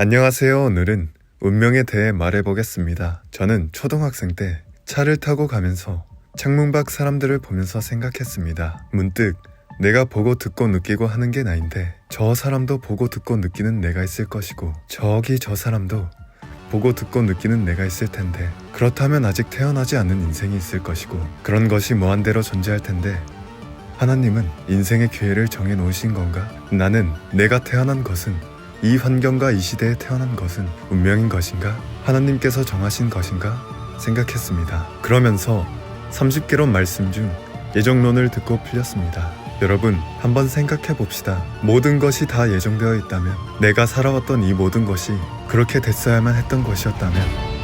안녕하세요. 오늘은 운명에 대해 말해보겠습니다. 저는 초등학생 때 차를 타고 가면서 창문 밖 사람들을 보면서 생각했습니다. 문득 내가 보고 듣고 느끼고 하는 게 나인데 저 사람도 보고 듣고 느끼는 내가 있을 것이고 저기 저 사람도 보고 듣고 느끼는 내가 있을 텐데 그렇다면 아직 태어나지 않은 인생이 있을 것이고 그런 것이 무한대로 존재할 텐데 하나님은 인생의 기회를 정해놓으신 건가? 나는 내가 태어난 것은 이 환경과 이 시대에 태어난 것은 운명인 것인가? 하나님께서 정하신 것인가? 생각했습니다. 그러면서 30개론 말씀 중 예정론을 듣고 풀렸습니다. 여러분, 한번 생각해 봅시다. 모든 것이 다 예정되어 있다면, 내가 살아왔던 이 모든 것이 그렇게 됐어야만 했던 것이었다면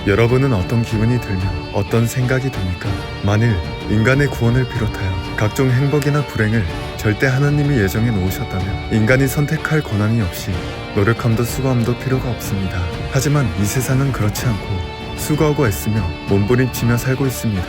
여러분은 어떤 기분이 들며 어떤 생각이 듭니까? 만일 인간의 구원을 비롯하여 각종 행복이나 불행을 절대 하나님이 예정해 놓으셨다면 인간이 선택할 권한이 없이 노력함도 수고함도 필요가 없습니다. 하지만 이 세상은 그렇지 않고 수고하고 애쓰며 몸부림치며 살고 있습니다.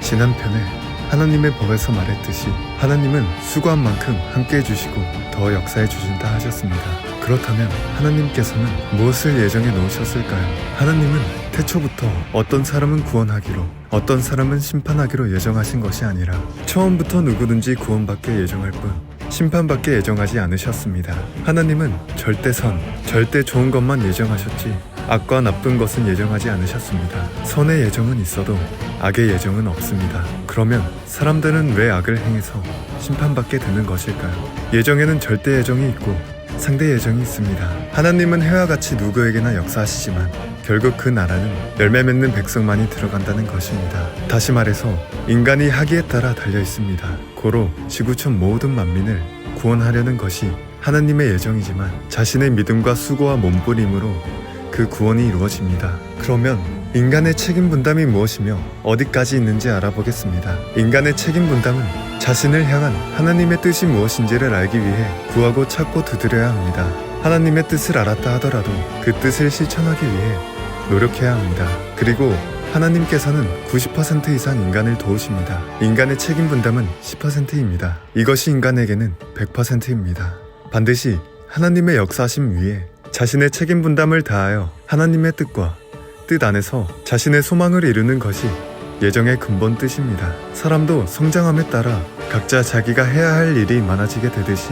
지난편에 하나님의 법에서 말했듯이 하나님은 수고한 만큼 함께 해주시고 더 역사해 주신다 하셨습니다. 그렇다면 하나님께서는 무엇을 예정해 놓으셨을까요? 하나님은 태초부터 어떤 사람은 구원하기로 어떤 사람은 심판하기로 예정하신 것이 아니라 처음부터 누구든지 구원받게 예정할 뿐 심판받게 예정하지 않으셨습니다. 하나님은 절대 선, 절대 좋은 것만 예정하셨지 악과 나쁜 것은 예정하지 않으셨습니다. 선의 예정은 있어도 악의 예정은 없습니다. 그러면 사람들은 왜 악을 행해서 심판받게 되는 것일까요? 예정에는 절대 예정이 있고 상대 예정이 있습니다. 하나님은 해와 같이 누구에게나 역사하시지만 결국 그 나라는 열매 맺는 백성만이 들어간다는 것입니다. 다시 말해서 인간이 하기에 따라 달려 있습니다. 고로 지구촌 모든 만민을 구원하려는 것이 하나님의 예정이지만 자신의 믿음과 수고와 몸부림으로 그 구원이 이루어집니다. 그러면 인간의 책임 분담이 무엇이며 어디까지 있는지 알아보겠습니다. 인간의 책임 분담은 자신을 향한 하나님의 뜻이 무엇인지를 알기 위해 구하고 찾고 두드려야 합니다. 하나님의 뜻을 알았다 하더라도 그 뜻을 실천하기 위해 노력해야 합니다. 그리고 하나님께서는 90% 이상 인간을 도우십니다. 인간의 책임 분담은 10%입니다. 이것이 인간에게는 100%입니다. 반드시 하나님의 역사하심 위에 자신의 책임 분담을 다하여 하나님의 뜻과 뜻 안에서 자신의 소망을 이루는 것이 예정의 근본 뜻입니다. 사람도 성장함에 따라 각자 자기가 해야 할 일이 많아지게 되듯이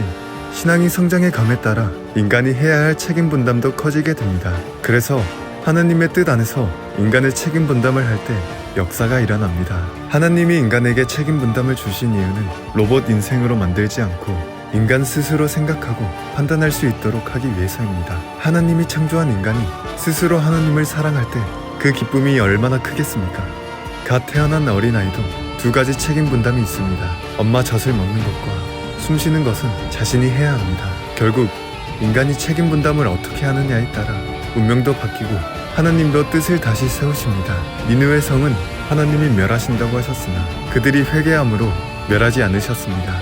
신앙이 성장해 감에 따라 인간이 해야 할 책임 분담도 커지게 됩니다. 그래서 하나님의 뜻 안에서 인간의 책임 분담을 할 때 역사가 일어납니다. 하나님이 인간에게 책임 분담을 주신 이유는 로봇 인생으로 만들지 않고 인간 스스로 생각하고 판단할 수 있도록 하기 위해서입니다. 하나님이 창조한 인간이 스스로 하나님을 사랑할 때 그 기쁨이 얼마나 크겠습니까? 갓 태어난 어린아이도 두 가지 책임 분담이 있습니다. 엄마 젖을 먹는 것과 숨 쉬는 것은 자신이 해야 합니다. 결국 인간이 책임 분담을 어떻게 하느냐에 따라 운명도 바뀌고 하나님도 뜻을 다시 세우십니다. 니느웨 성은 하나님이 멸하신다고 하셨으나 그들이 회개함으로 멸하지 않으셨습니다.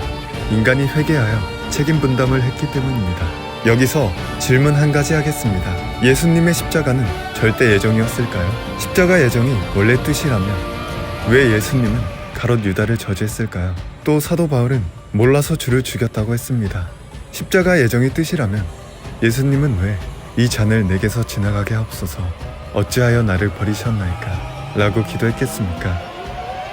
인간이 회개하여 책임 분담을 했기 때문입니다. 여기서 질문 한 가지 하겠습니다. 예수님의 십자가는 절대 예정이었을까요? 십자가 예정이 원래 뜻이라면 왜 예수님은 가롯 유다를 저주했을까요? 또 사도 바울은 몰라서 주를 죽였다고 했습니다. 십자가 예정이 뜻이라면 예수님은 왜 이 잔을 내게서 지나가게 하옵소서 어찌하여 나를 버리셨나이까 라고 기도했겠습니까?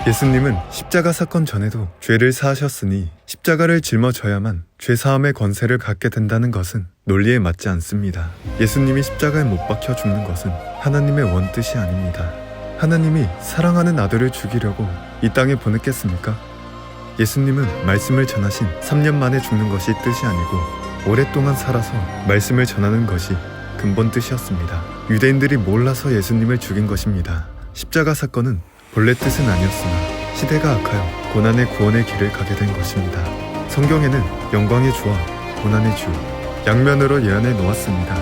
예수님은 십자가 사건 전에도 죄를 사하셨으니 십자가를 짊어져야만 죄사함의 권세를 갖게 된다는 것은 논리에 맞지 않습니다. 예수님이 십자가에 못 박혀 죽는 것은 하나님의 원뜻이 아닙니다. 하나님이 사랑하는 아들을 죽이려고 이 땅에 보냈겠습니까? 예수님은 말씀을 전하신 3년 만에 죽는 것이 뜻이 아니고 오랫동안 살아서 말씀을 전하는 것이 근본 뜻이었습니다. 유대인들이 몰라서 예수님을 죽인 것입니다. 십자가 사건은 본래 뜻은 아니었으나 시대가 악하여 고난의 구원의 길을 가게 된 것입니다. 성경에는 영광의 주와 고난의 주 양면으로 예언해 놓았습니다.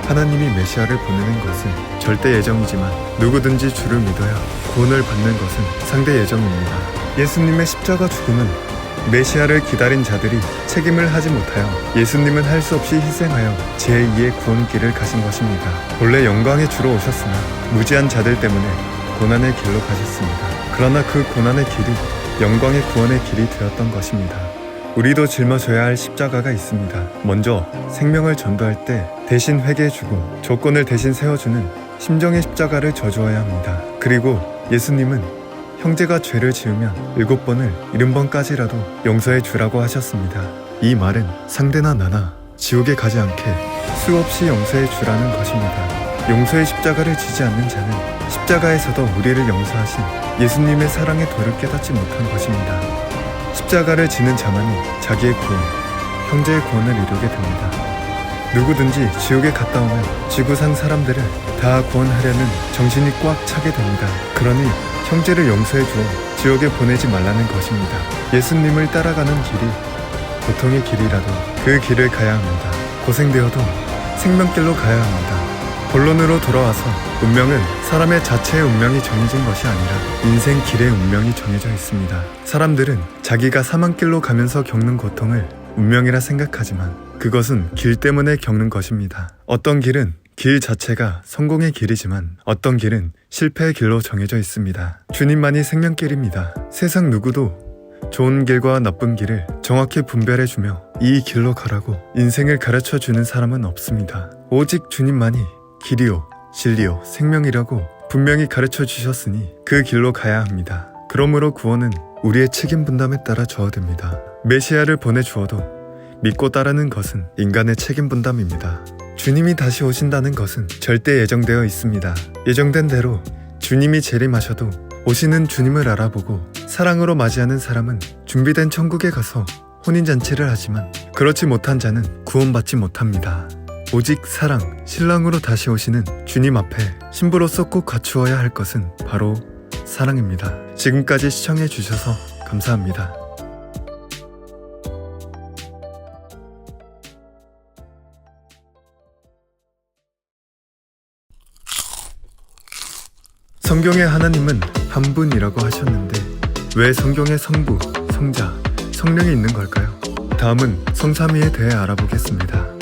하나님이 메시아를 보내는 것은 절대 예정이지만 누구든지 주를 믿어야 구원을 받는 것은 상대 예정입니다. 예수님의 십자가 죽음은 메시아를 기다린 자들이 책임을 하지 못하여 예수님은 할 수 없이 희생하여 제2의 구원길을 가신 것입니다. 본래 영광의 주로 오셨으나 무지한 자들 때문에 고난의 길로 가셨습니다. 그러나 그 고난의 길이 영광의 구원의 길이 되었던 것입니다. 우리도 짊어져야 할 십자가가 있습니다. 먼저 생명을 전도할 때 대신 회개해주고 조건을 대신 세워주는 심정의 십자가를 져주어야 합니다. 그리고 예수님은 형제가 죄를 지으면 7번을 70번까지라도 용서해 주라고 하셨습니다. 이 말은 상대나 나나 지옥에 가지 않게 수없이 용서해 주라는 것입니다. 용서의 십자가를 지지 않는 자는 십자가에서도 우리를 용서하신 예수님의 사랑의 도를 깨닫지 못한 것입니다. 십자가를 지는 자만이 자기의 구원, 형제의 구원을 이루게 됩니다. 누구든지 지옥에 갔다 오면 지구상 사람들을 다 구원하려는 정신이 꽉 차게 됩니다. 그러니 형제를 용서해 주어 지옥에 보내지 말라는 것입니다. 예수님을 따라가는 길이 고통의 길이라도 그 길을 가야 합니다. 고생되어도 생명길로 가야 합니다. 본론으로 돌아와서 운명은 사람의 자체의 운명이 정해진 것이 아니라 인생 길의 운명이 정해져 있습니다. 사람들은 자기가 사망길로 가면서 겪는 고통을 운명이라 생각하지만 그것은 길 때문에 겪는 것입니다. 어떤 길은 길 자체가 성공의 길이지만 어떤 길은 실패의 길로 정해져 있습니다. 주님만이 생명길입니다. 세상 누구도 좋은 길과 나쁜 길을 정확히 분별해주며 이 길로 가라고 인생을 가르쳐주는 사람은 없습니다. 오직 주님만이 길이요, 진리요, 생명이라고 분명히 가르쳐주셨으니 그 길로 가야 합니다. 그러므로 구원은 우리의 책임 분담에 따라 주어집니다. 메시아를 보내주어도 믿고 따르는 것은 인간의 책임 분담입니다. 주님이 다시 오신다는 것은 절대 예정되어 있습니다. 예정된 대로 주님이 재림하셔도 오시는 주님을 알아보고 사랑으로 맞이하는 사람은 준비된 천국에 가서 혼인잔치를 하지만 그렇지 못한 자는 구원받지 못합니다. 오직 사랑, 신랑으로 다시 오시는 주님 앞에 신부로서 꼭 갖추어야 할 것은 바로 사랑입니다. 지금까지 시청해 주셔서 감사합니다. 성경에 하나님은 한 분이라고 하셨는데 왜 성경에 성부, 성자, 성령이 있는 걸까요? 다음은 성삼위에 대해 알아보겠습니다.